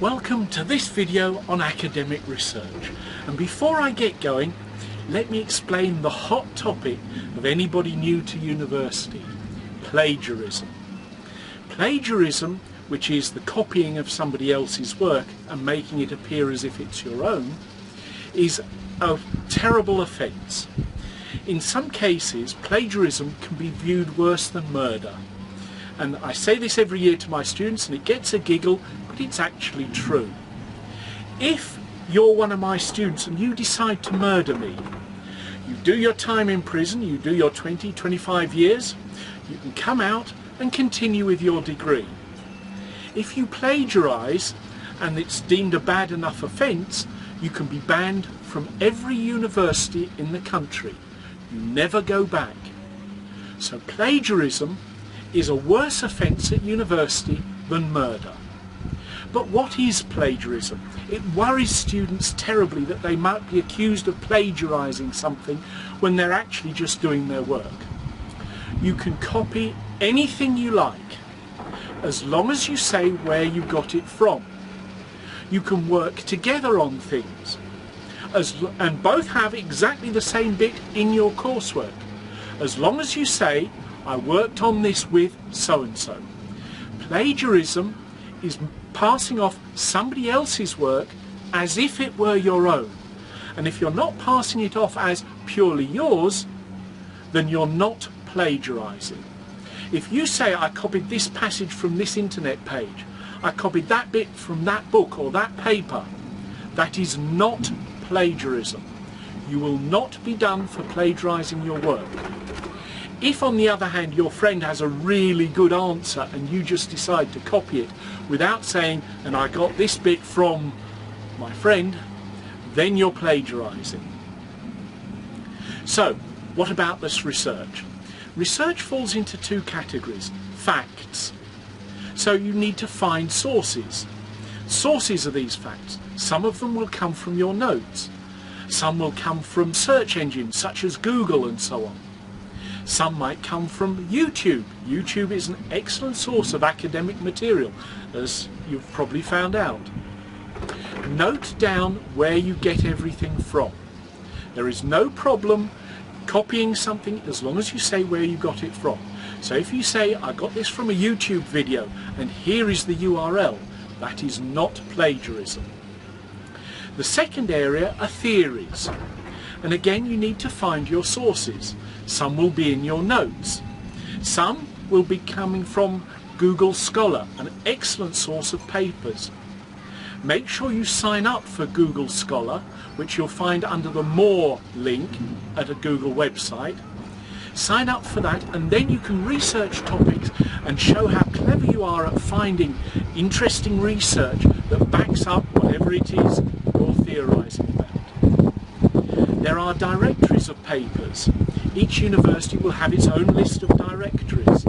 Welcome to this video on academic research, and before I get going, let me explain the hot topic of anybody new to university: plagiarism. Plagiarism, which is the copying of somebody else's work and making it appear as if it's your own, is a terrible offence. In some cases, plagiarism can be viewed worse than murder. And I say this every year to my students, and it gets a giggle, but it's actually true. If you're one of my students and you decide to murder me, you do your time in prison, you do your 20-25 years, you can come out and continue with your degree. If you plagiarise and it's deemed a bad enough offence, you can be banned from every university in the country. You never go back. So plagiarism is a worse offence at university than murder. But what is plagiarism? It worries students terribly that they might be accused of plagiarising something when they're actually just doing their work. You can copy anything you like, as long as you say where you got it from. You can work together on things, and both have exactly the same bit in your coursework, as long as you say, I worked on this with so-and-so. Plagiarism is passing off somebody else's work as if it were your own. And if you're not passing it off as purely yours, then you're not plagiarising. If you say, I copied this passage from this internet page, I copied that bit from that book or that paper, that is not plagiarism. You will not be done for plagiarising your work. If, on the other hand, your friend has a really good answer and you just decide to copy it without saying, and I got this bit from my friend, then you're plagiarising. So, what about this research? Research falls into two categories: facts. So you need to find sources. Sources of these facts. Some of them will come from your notes. Some will come from search engines such as Google and so on. Some might come from YouTube. YouTube is an excellent source of academic material, as you've probably found out. Note down where you get everything from. There is no problem copying something as long as you say where you got it from. So if you say, I got this from a YouTube video and here is the URL, that is not plagiarism. The second area are theories. And again, you need to find your sources. Some will be in your notes. Some will be coming from Google Scholar, an excellent source of papers. Make sure you sign up for Google Scholar, which you'll find under the More link at a Google website. Sign up for that, and then you can research topics and show how clever you are at finding interesting research that backs up whatever it is you're theorising about. There are directories of papers. Each university will have its own list of directories,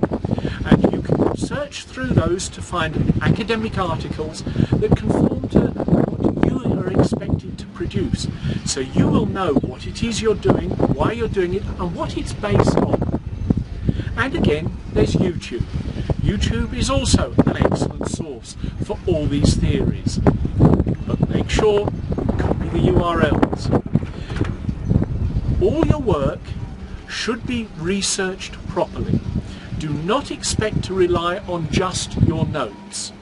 and you can search through those to find academic articles that conform to what you are expected to produce. So you will know what it is you're doing, why you're doing it, and what it's based on. And again, there's YouTube. YouTube is also an excellent source for all these theories. But make sure you copy the URLs. All your work should be researched properly. Do not expect to rely on just your notes.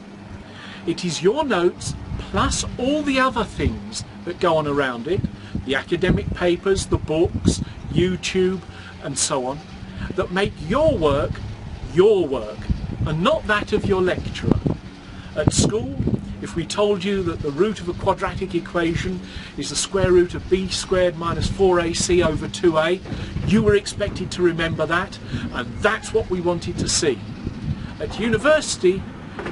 It is your notes plus all the other things that go on around it, the academic papers, the books, YouTube and so on, that make your work, and not that of your lecturer. At school, if we told you that the root of a quadratic equation is the square root of b squared minus 4ac over 2a, you were expected to remember that, and that's what we wanted to see. At university,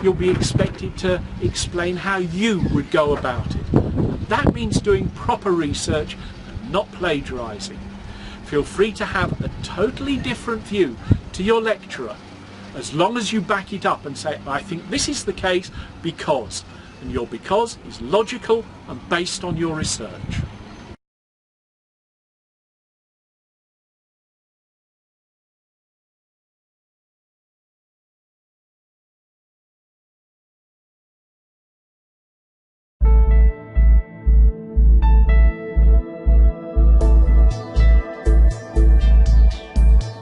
you'll be expected to explain how you would go about it. That means doing proper research and not plagiarising. Feel free to have a totally different view to your lecturer, as long as you back it up and say, I think this is the case because, and your because is logical and based on your research.